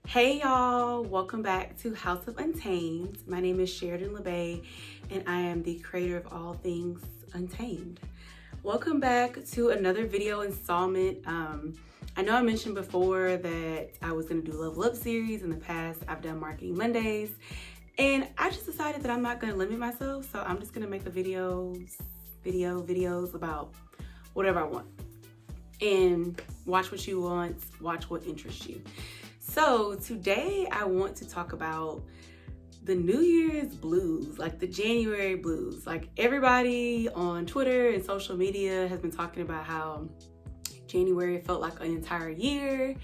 Hey y'all, welcome back to House of Untamed. My name is Sheridan LeBay and I am the creator of all things Untamed. Welcome back to another video installment. I know I mentioned before that I was going to do Level Up series. In the past, I've done Marketing Mondays and I just decided that I'm not going to limit myself. So I'm just going to make the videos about whatever I want and watch what you want, watch what interests you. So today I want to talk about the New Year's blues, like the January blues. Like everybody on Twitter and social media has been talking about how January felt like an entire year.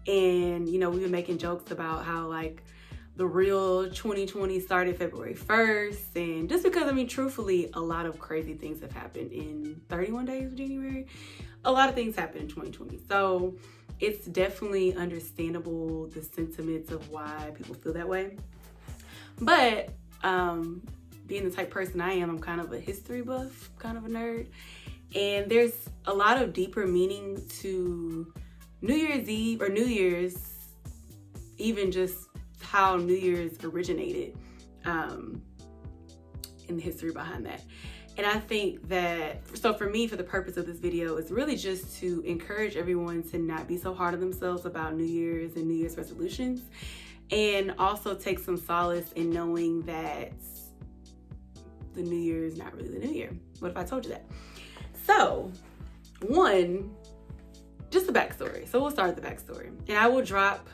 And, you know, we've been making jokes about how like the real 2020 started February 1st. And just because, I mean, truthfully, a lot of crazy things have happened in 31 days of January. A lot of things happened in 2020. So it's definitely understandable, the sentiments of why people feel that way. But being the type person I am, I'm kind of a history buff, kind of a nerd. And there's a lot of deeper meaning to New Year's Eve or New Year's, even just how New Year's originated, and the history behind that. And I think that, so for me, for the purpose of this video, it's really just to encourage everyone to not be so hard on themselves about New Year's and New Year's resolutions, and also take some solace in knowing that the New Year is not really the New Year. What if I told you that? So, just the backstory. So we'll start with the backstory. And I will drop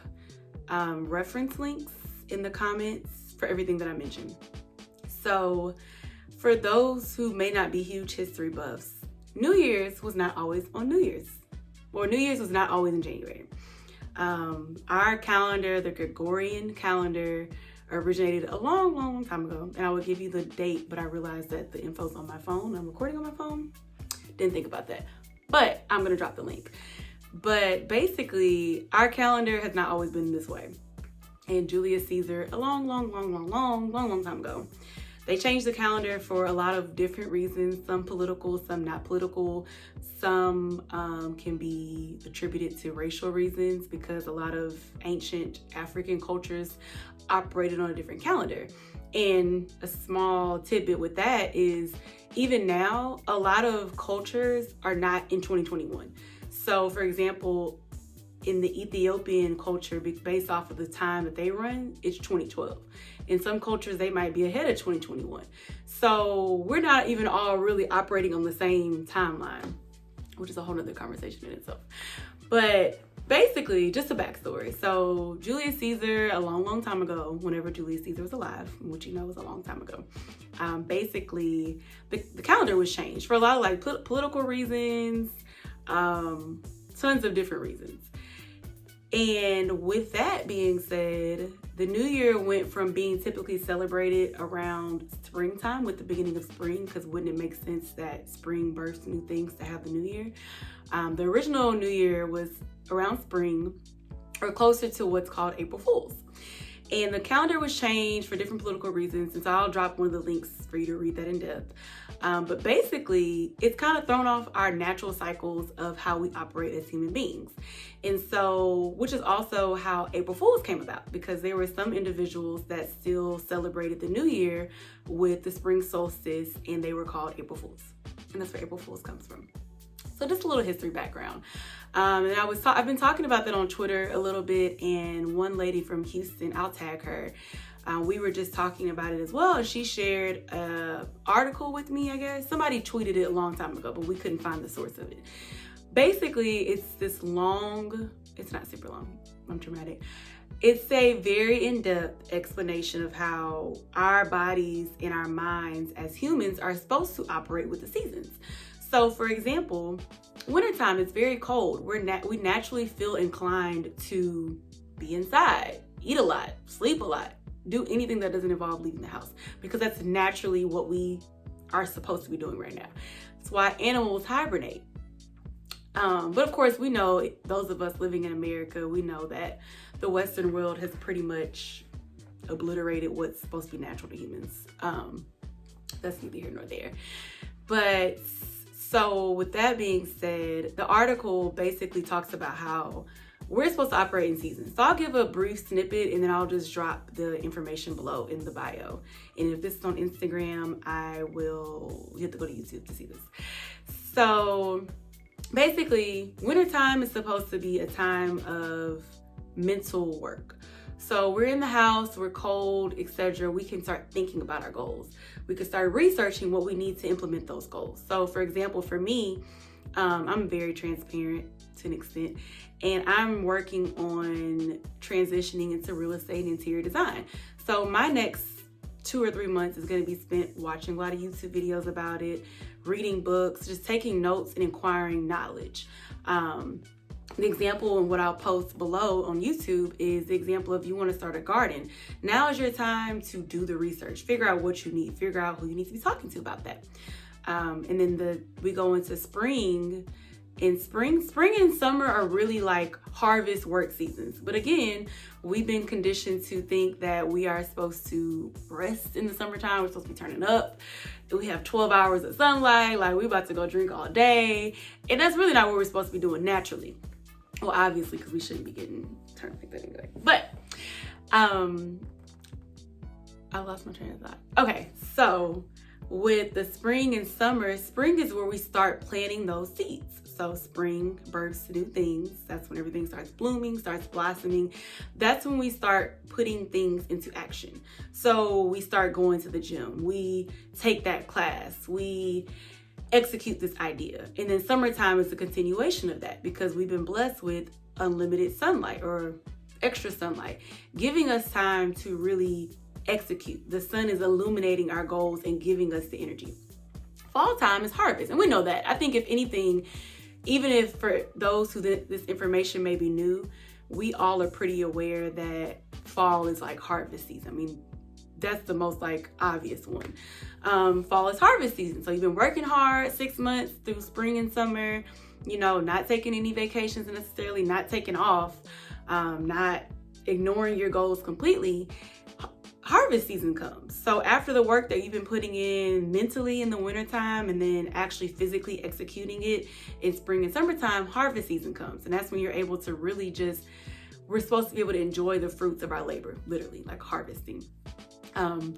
reference links in the comments for everything that I mentioned. So, for those who may not be huge history buffs, New Year's was not always on New Year's. Or New Year's was not always in January. Our calendar, the Gregorian calendar, originated a long time ago. And I will give you the date, but I realized that the info's on my phone. I'm recording on my phone. Didn't think about that. But I'm going to drop the link. But basically, our calendar has not always been this way. And Julius Caesar, a long time ago, they changed the calendar for a lot of different reasons, some political, some not political. Some can be attributed to racial reasons because a lot of ancient African cultures operated on a different calendar. And a small tidbit with that is, even now, a lot of cultures are not in 2021. So for example, in the Ethiopian culture, based off of the time that they run, it's 2012. In some cultures, they might be ahead of 2021. So we're not even all really operating on the same timeline, which is a whole nother conversation in itself. But basically, just a backstory. So Julius Caesar, a long time ago, whenever Julius Caesar was alive, which you know was a long time ago, basically the calendar was changed for a lot of like political reasons, tons of different reasons. And with that being said, the New Year went from being typically celebrated around springtime, with the beginning of spring, because wouldn't it make sense that spring births new things to have the New Year? The original New Year was around spring, or closer to what's called April Fools. And the calendar was changed for different political reasons, and so I'll drop one of the links for you to read that in depth. But basically, it's kind of thrown off our natural cycles of how we operate as human beings. And so, which is also how April Fools came about, because there were some individuals that still celebrated the New Year with the spring solstice, and they were called April Fools. And that's where April Fools comes from. So just a little history background. And I've been talking about that on Twitter a little bit, and one lady from Houston, I'll tag her, we were just talking about it as well, and she shared an article with me, I guess. Somebody tweeted it a long time ago, but we couldn't find the source of it. Basically, it's this long, it's not super long, I'm dramatic. It's a very in-depth explanation of how our bodies and our minds as humans are supposed to operate with the seasons. So for example, wintertime, it's very cold. We naturally feel inclined to be inside, eat a lot, sleep a lot, do anything that doesn't involve leaving the house, because that's naturally what we are supposed to be doing right now. That's why animals hibernate. But of course, we know, those of us living in America, we know that the Western world has pretty much obliterated what's supposed to be natural to humans. That's neither here nor there. But so with that being said, the article basically talks about how we're supposed to operate in seasons. So I'll give a brief snippet and then I'll just drop the information below in the bio. And if this is on Instagram, you have to go to YouTube to see this. So basically, wintertime is supposed to be a time of mental work. So we're in the house, we're cold, etc. We can start thinking about our goals. We can start researching what we need to implement those goals. So for example, for me, I'm very transparent to an extent, and I'm working on transitioning into real estate and interior design. So my next 2 or 3 months is going to be spent watching a lot of YouTube videos about it, reading books, just taking notes and acquiring knowledge. The example and what I'll post below on YouTube is the example of you want to start a garden. Now is your time to do the research, figure out what you need, figure out who you need to be talking to about that. And then we go into spring. In spring and summer are really like harvest work seasons. But again, we've been conditioned to think that we are supposed to rest in the summertime. We're supposed to be turning up. We have 12 hours of sunlight. Like, we're about to go drink all day. And that's really not what we're supposed to be doing naturally. Well, obviously, because we shouldn't be getting turned like that anyway. But I lost my train of thought. Okay, so with the spring and summer, spring is where we start planting those seeds. So spring births new things. That's when everything starts blooming, starts blossoming. That's when we start putting things into action. So we start going to the gym. We take that class. We execute this idea. And then summertime is a continuation of that because we've been blessed with unlimited sunlight or extra sunlight, giving us time to really execute. The sun is illuminating our goals and giving us the energy. Fall time is harvest, and we know that. I think if anything, even if for those who this information may be new, we all are pretty aware that fall is like harvest season. I mean, that's the most like obvious one. Fall is harvest season. So you've been working hard 6 months through spring and summer, not taking any vacations necessarily, not taking off, not ignoring your goals completely. Harvest season comes. So after the work that you've been putting in mentally in the wintertime and then actually physically executing it in spring and summertime, harvest season comes. And that's when you're able to really we're supposed to be able to enjoy the fruits of our labor, literally, like harvesting. And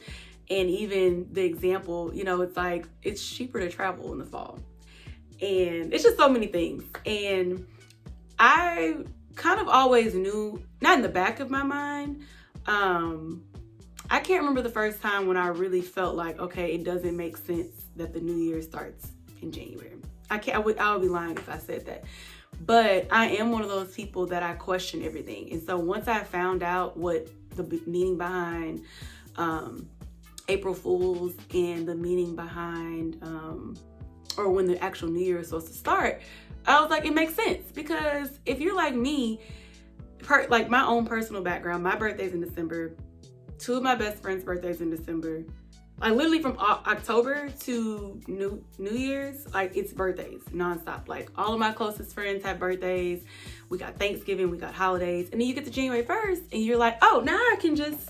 even the example, it's like, it's cheaper to travel in the fall. And it's just so many things. And I kind of always knew, not in the back of my mind, I can't remember the first time when I really felt like, okay, it doesn't make sense that the new year starts in January. I would be lying if I said that. But I am one of those people that I question everything. And so once I found out what the meaning behind April Fools and the meaning behind, or when the actual New Year is supposed to start, I was like, it makes sense. Because if you're like me, like my own personal background, my birthday's in December. 2 of my best friends' birthdays in December. Like literally from October to New Year's, like it's birthdays nonstop. Like all of my closest friends have birthdays. We got Thanksgiving, we got holidays. And then you get to January 1st and you're like, oh, now I can just,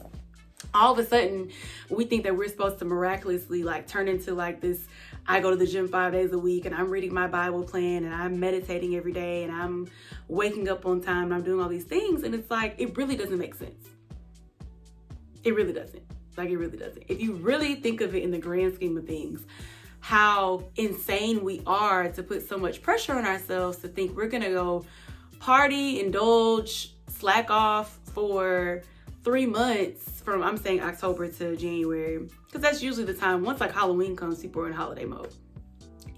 all of a sudden we think that we're supposed to miraculously like turn into like this, I go to the gym 5 days a week and I'm reading my Bible plan and I'm meditating every day and I'm waking up on time and I'm doing all these things. And it's like, it really doesn't make sense. It really doesn't. Like, it really doesn't. If you really think of it in the grand scheme of things, how insane we are to put so much pressure on ourselves to think we're going to go party, indulge, slack off for 3 months from, I'm saying October to January, because that's usually the time, once like Halloween comes, people are in holiday mode.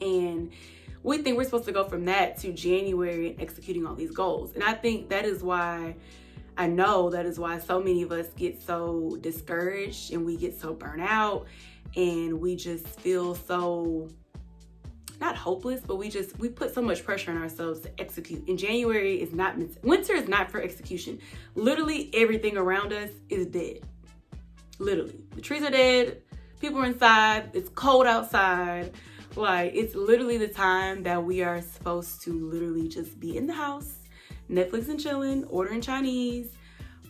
And we think we're supposed to go from that to January and executing all these goals. And I think that is why so many of us get so discouraged and we get so burnt out and we just feel so, not hopeless, but we put so much pressure on ourselves to execute. And January is not, winter is not for execution. Literally everything around us is dead. Literally. The trees are dead, people are inside, it's cold outside. Like, it's literally the time that we are supposed to literally just be in the house, Netflix and chilling, ordering Chinese,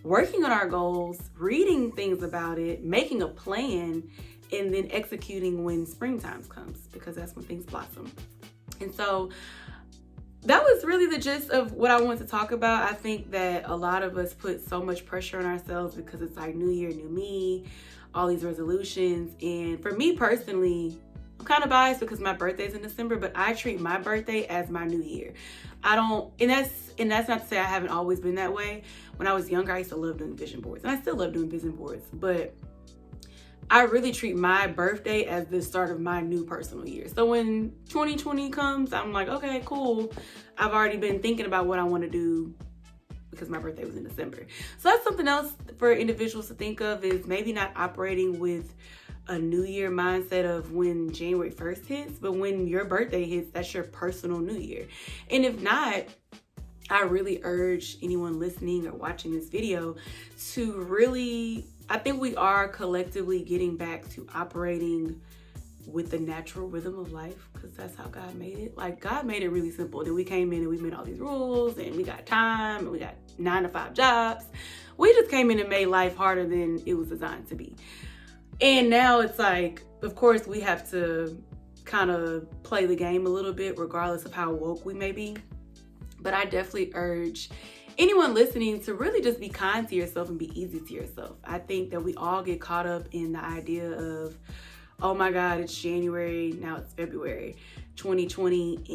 working on our goals, reading things about it, making a plan, and then executing when springtime comes, because that's when things blossom. And so that was really the gist of what I want to talk about. I think that a lot of us put so much pressure on ourselves because it's like new year, new me, all these resolutions. And for me personally, I'm kind of biased because my birthday's in December, but I treat my birthday as my new year. And that's not to say I haven't always been that way. When I was younger, I used to love doing vision boards, and I still love doing vision boards, but I really treat my birthday as the start of my new personal year. So when 2020 comes, I'm like, okay, cool. I've already been thinking about what I want to do because my birthday was in December. So that's something else for individuals to think of, is maybe not operating with a new year mindset of when January 1st hits, but when your birthday hits, that's your personal new year. And if not, I really urge anyone listening or watching this video to really, I think we are collectively getting back to operating with the natural rhythm of life, because that's how God made it. Like, God made it really simple. Then we came in and we made all these rules, and we got time, and we got 9-to-5 jobs. We just came in and made life harder than it was designed to be. And now it's like, of course, we have to kind of play the game a little bit, regardless of how woke we may be. But I definitely urge anyone listening to really just be kind to yourself and be easy to yourself. I think that we all get caught up in the idea of, oh my God, it's January, now it's February 2020,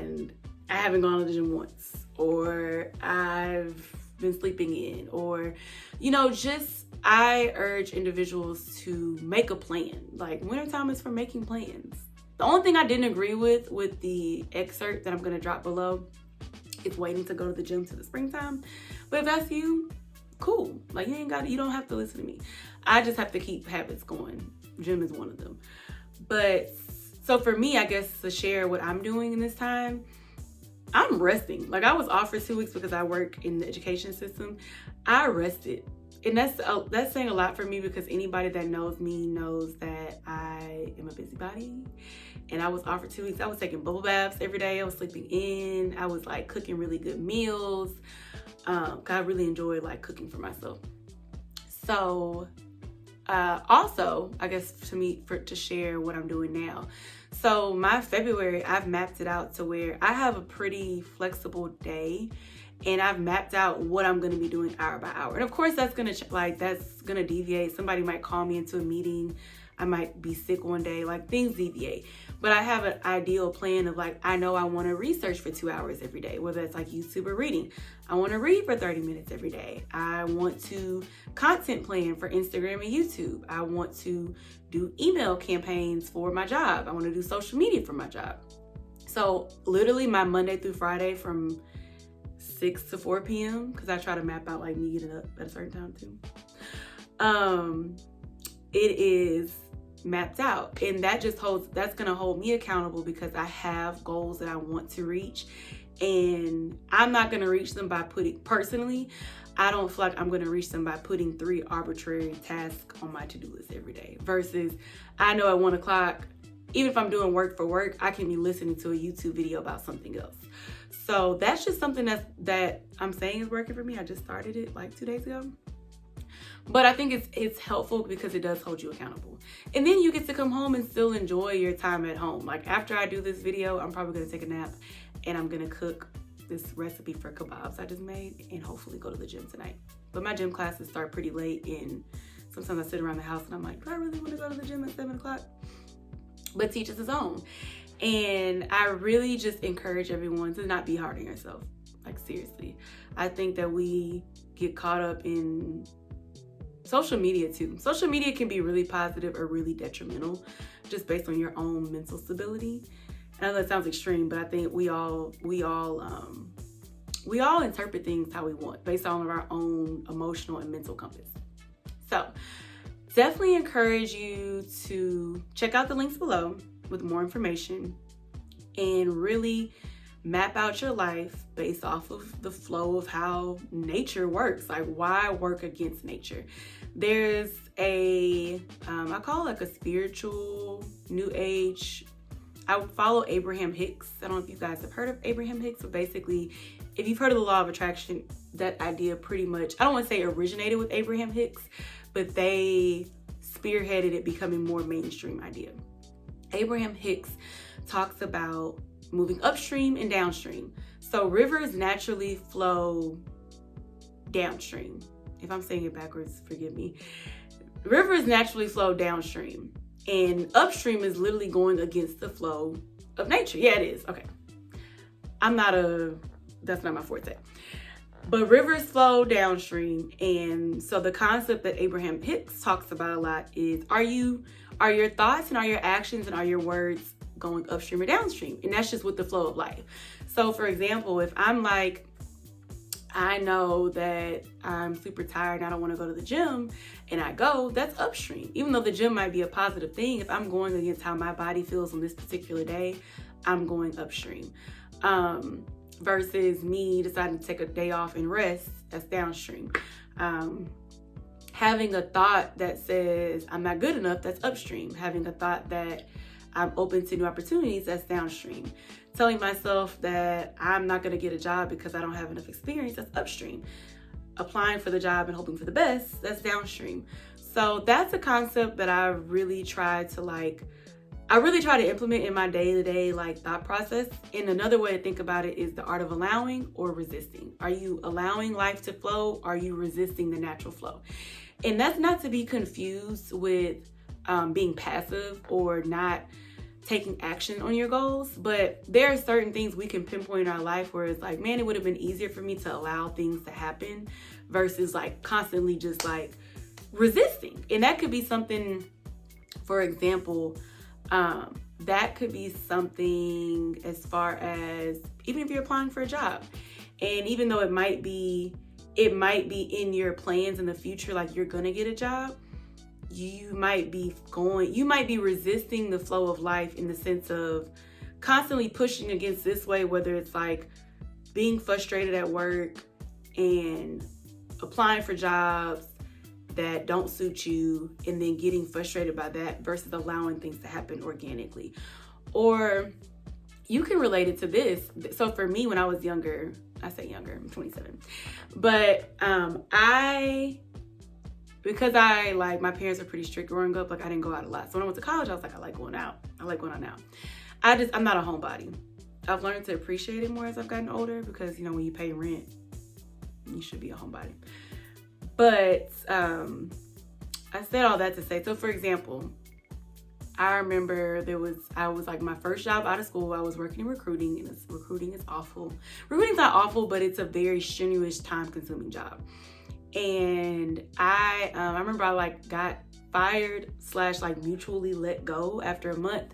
and I haven't gone to the gym once, or I've been sleeping in, or, I urge individuals to make a plan. Like, wintertime is for making plans. The only thing I didn't agree with the excerpt that I'm going to drop below, it's waiting to go to the gym to the springtime. But if that's you, cool. Like, you don't have to listen to me. I just have to keep habits going. Gym is one of them. But so for me, I guess to share what I'm doing in this time, I'm resting. Like, I was off for 2 weeks because I work in the education system. I rested. And that's saying a lot for me, because anybody that knows me knows that I am a busybody. And I was off for 2 weeks. I was taking bubble baths every day. I was sleeping in. I was like cooking really good meals. I really enjoyed like cooking for myself. So also, I guess to share what I'm doing now. So my February, I've mapped it out to where I have a pretty flexible day. And I've mapped out what I'm going to be doing hour by hour. And of course, that's going to deviate. Somebody might call me into a meeting. I might be sick one day, like, things deviate. But I have an ideal plan of, like, I know I want to research for 2 hours every day, whether it's like YouTube or reading. I want to read for 30 minutes every day. I want to content plan for Instagram and YouTube. I want to do email campaigns for my job. I want to do social media for my job. So literally my Monday through Friday from 6 to 4 p.m. because I try to map out like me getting up at a certain time too. It is mapped out, and that's going to hold me accountable, because I have goals that I want to reach, and I'm not going to reach them by I don't feel like I'm going to reach them by putting 3 arbitrary tasks on my to-do list every day, versus I know at 1 o'clock, even if I'm doing work for work, I can be listening to a YouTube video about something else. So that's just something that I'm saying is working for me. I just started it like 2 days ago. But I think it's helpful because it does hold you accountable. And then you get to come home and still enjoy your time at home. Like, after I do this video, I'm probably going to take a nap, and I'm going to cook this recipe for kebabs I just made, and hopefully go to the gym tonight. But my gym classes start pretty late, and sometimes I sit around the house and I'm like, do I really want to go to the gym at 7 o'clock? But teach us his own. And I really just encourage everyone to not be hard on yourself. Like, seriously. I think that we get caught up in social media too. Social media can be really positive or really detrimental, just based on your own mental stability. I know that sounds extreme, but I think we all interpret things how we want, based on our own emotional and mental compass. So definitely encourage you to check out the links below with more information, and really map out your life based off of the flow of how nature works. Like, why work against nature? There's I call it like a spiritual new age. I would follow Abraham Hicks. I don't know if you guys have heard of Abraham Hicks, but basically, if you've heard of the law of attraction, that idea pretty much, I don't want to say originated with Abraham Hicks, but they spearheaded it becoming more mainstream idea. Abraham Hicks talks about moving upstream and downstream. So rivers naturally flow downstream. If I'm saying it backwards, forgive me. Rivers naturally flow downstream, and upstream is literally going against the flow of nature. Yeah, it is. Okay. That's not my forte. But rivers flow downstream, and so the concept that Abraham Hicks talks about a lot is, are your thoughts and are your actions and are your words going upstream or downstream? And that's just with the flow of life. So for example, if I'm like, I know that I'm super tired and I don't want to go to the gym, and I go, that's upstream. Even though the gym might be a positive thing, if I'm going against how my body feels on this particular day, I'm going upstream. Versus me deciding to take a day off and rest, that's downstream. Having a thought that says I'm not good enough, that's upstream. Having a thought that I'm open to new opportunities, that's downstream. Telling myself that I'm not going to get a job because I don't have enough experience, that's upstream. Applying for the job and hoping for the best, that's downstream. So that's a concept that I really try to implement in my day-to-day thought process. And another way to think about it is the art of allowing or resisting. Are you allowing life to flow? Are you resisting the natural flow? And that's not to be confused with being passive or not taking action on your goals. But there are certain things we can pinpoint in our life where it's like, man, it would have been easier for me to allow things to happen versus constantly just resisting. And that could be something, for example, that could be something as far as even if you're applying for a job, and even though it might be in your plans in the future, you're gonna get a job, you might be resisting the flow of life in the sense of constantly pushing against this way, whether it's being frustrated at work and applying for jobs that don't suit you and then getting frustrated by that versus allowing things to happen organically. Or you can relate it to this. So for me, when I was younger, I say younger, I'm 27, but because my parents were pretty strict growing up, I didn't go out a lot. So when I went to college, I was I like going out. I like going out now. I'm not a homebody. I've learned to appreciate it more as I've gotten older because, when you pay rent, you should be a homebody. But I said all that to say, so for example, I remember I was my first job out of school, I was working in recruiting, and recruiting is awful. Recruiting's not awful, but it's a very strenuous, time-consuming job. And I remember I got fired / mutually let go after a month.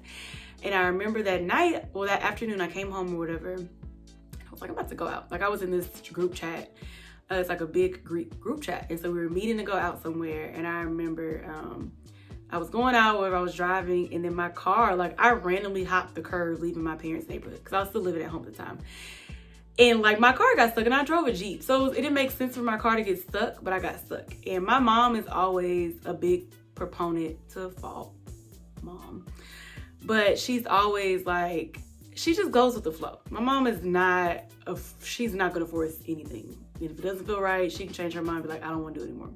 And I remember that afternoon I came home or whatever. I was I'm about to go out. I was in this group chat. It's a big group chat. And so we were meeting to go out somewhere. And I remember I was going out wherever I was driving. And then my car, I randomly hopped the curb leaving my parents' neighborhood because I was still living at home at the time. And my car got stuck and I drove a Jeep. So it didn't make sense for my car to get stuck, but I got stuck. And my mom is always a big proponent to fault mom. But she's always she just goes with the flow. My mom is she's not going to force anything. And if it doesn't feel right, she can change her mind and be I don't want to do it anymore.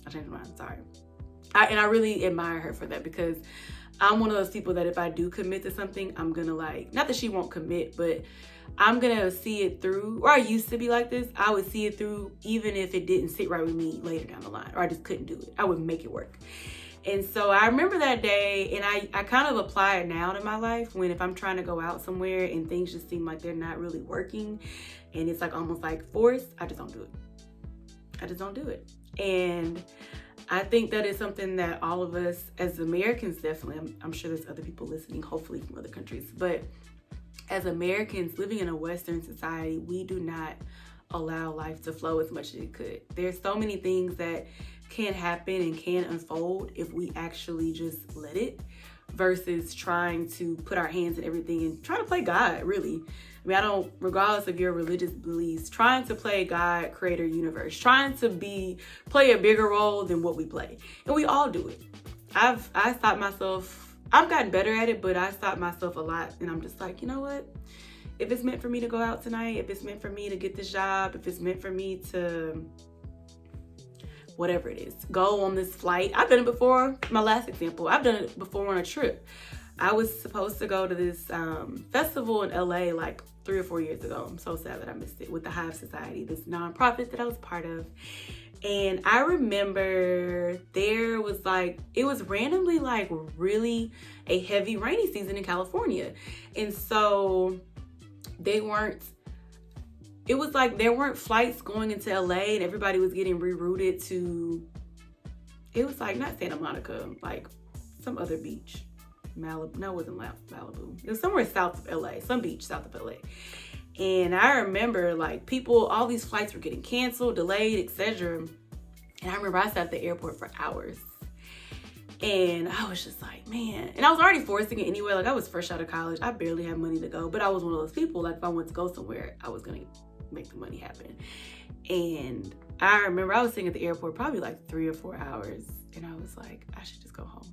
I changed my mind, sorry. And I really admire her for that because I'm one of those people that if I do commit to something, I'm going to not that she won't commit, but I'm going to see it through. Or I used to be like this. I would see it through even if it didn't sit right with me later down the line, or I just couldn't do it. I would make it work. And so I remember that day, and I kind of apply it now to my life when if I'm trying to go out somewhere and things just seem they're not really working and it's almost forced, I just don't do it. I just don't do it. And I think that is something that all of us as Americans, definitely, I'm sure there's other people listening, hopefully from other countries, but as Americans living in a Western society, we do not allow life to flow as much as it could. There's so many things that can happen and can unfold if we actually just let it versus trying to put our hands in everything and trying to play God, really. Regardless of your religious beliefs, trying to play God, creator, universe, trying to play a bigger role than what we play. And we all do it. I stopped myself, I've gotten better at it, but I stopped myself a lot. And I'm just you know what? If it's meant for me to go out tonight, if it's meant for me to get this job, if it's meant for me to, whatever it is, go on this flight. I've done it before. My last example, I've done it before on a trip. I was supposed to go to this festival in LA like 3 or 4 years ago. I'm so sad that I missed it, with the Hive Society, this nonprofit that I was part of. And I remember there was like, it was randomly like really a heavy rainy season in California. And so it was like there weren't flights going into LA, and everybody was getting rerouted to, it was like not Santa Monica, like some other beach. Malibu, no, it wasn't Malibu. It was somewhere south of LA, some beach south of LA. And I remember like people, all these flights were getting canceled, delayed, etc. And I remember I sat at the airport for hours. And I was just like, man. And I was already forcing it anyway. Like I was fresh out of college. I barely had money to go. But I was one of those people, like if I wanted to go somewhere, I was going to make the money happen. And I remember I was sitting at the airport probably like 3 or 4 hours. And I was like, I should just go home.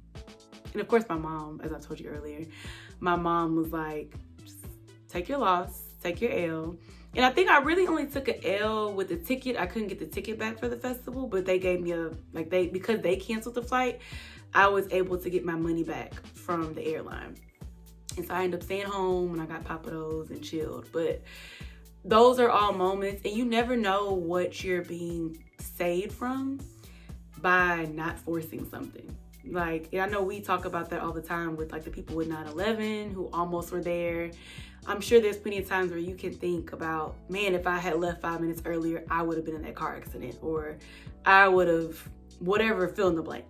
And of course my mom, as I told you earlier, my mom was like, just take your loss, take your L. And I think I really only took an L with the ticket. I couldn't get the ticket back for the festival, but they gave me because they canceled the flight, I was able to get my money back from the airline. And so I ended up staying home and I got Papados and chilled. But those are all moments, and you never know what you're being saved from by not forcing something. Like, I know we talk about that all the time with like the people with 9/11 who almost were there. I'm sure there's plenty of times where you can think about, man, if I had left 5 minutes earlier, I would have been in that car accident, or I would have, whatever, fill in the blank.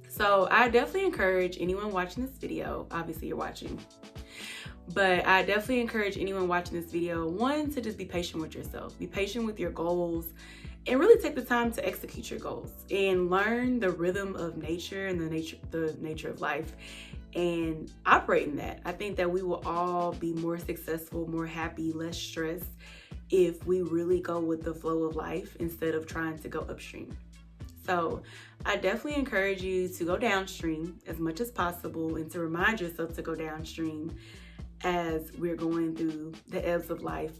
So I definitely encourage anyone watching this video, obviously you're watching, but I definitely encourage anyone watching this video, one, to just be patient with yourself, be patient with your goals, and really take the time to execute your goals and learn the rhythm of nature and the nature of life and operate in that. I think that we will all be more successful, more happy, less stressed if we really go with the flow of life instead of trying to go upstream. So I definitely encourage you to go downstream as much as possible and to remind yourself to go downstream as we're going through the ebbs of life,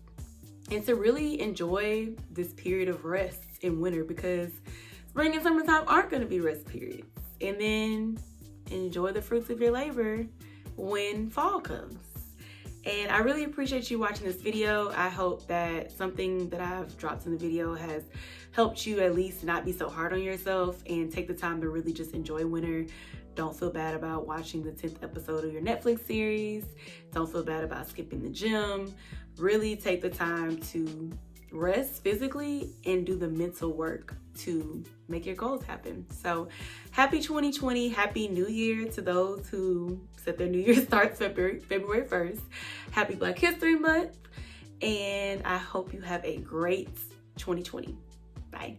and to really enjoy this period of rest in winter, because spring and summertime aren't going to be rest periods. And then enjoy the fruits of your labor when fall comes. And I really appreciate you watching this video. I hope that something that I've dropped in the video has helped you at least not be so hard on yourself and take the time to really just enjoy winter. Don't feel bad about watching the 10th episode of your Netflix series. Don't feel bad about skipping the gym. Really take the time to rest physically and do the mental work to make your goals happen. So happy 2020, happy new year to those who said their new year starts February 1st. Happy Black History Month. And I hope you have a great 2020. Bye.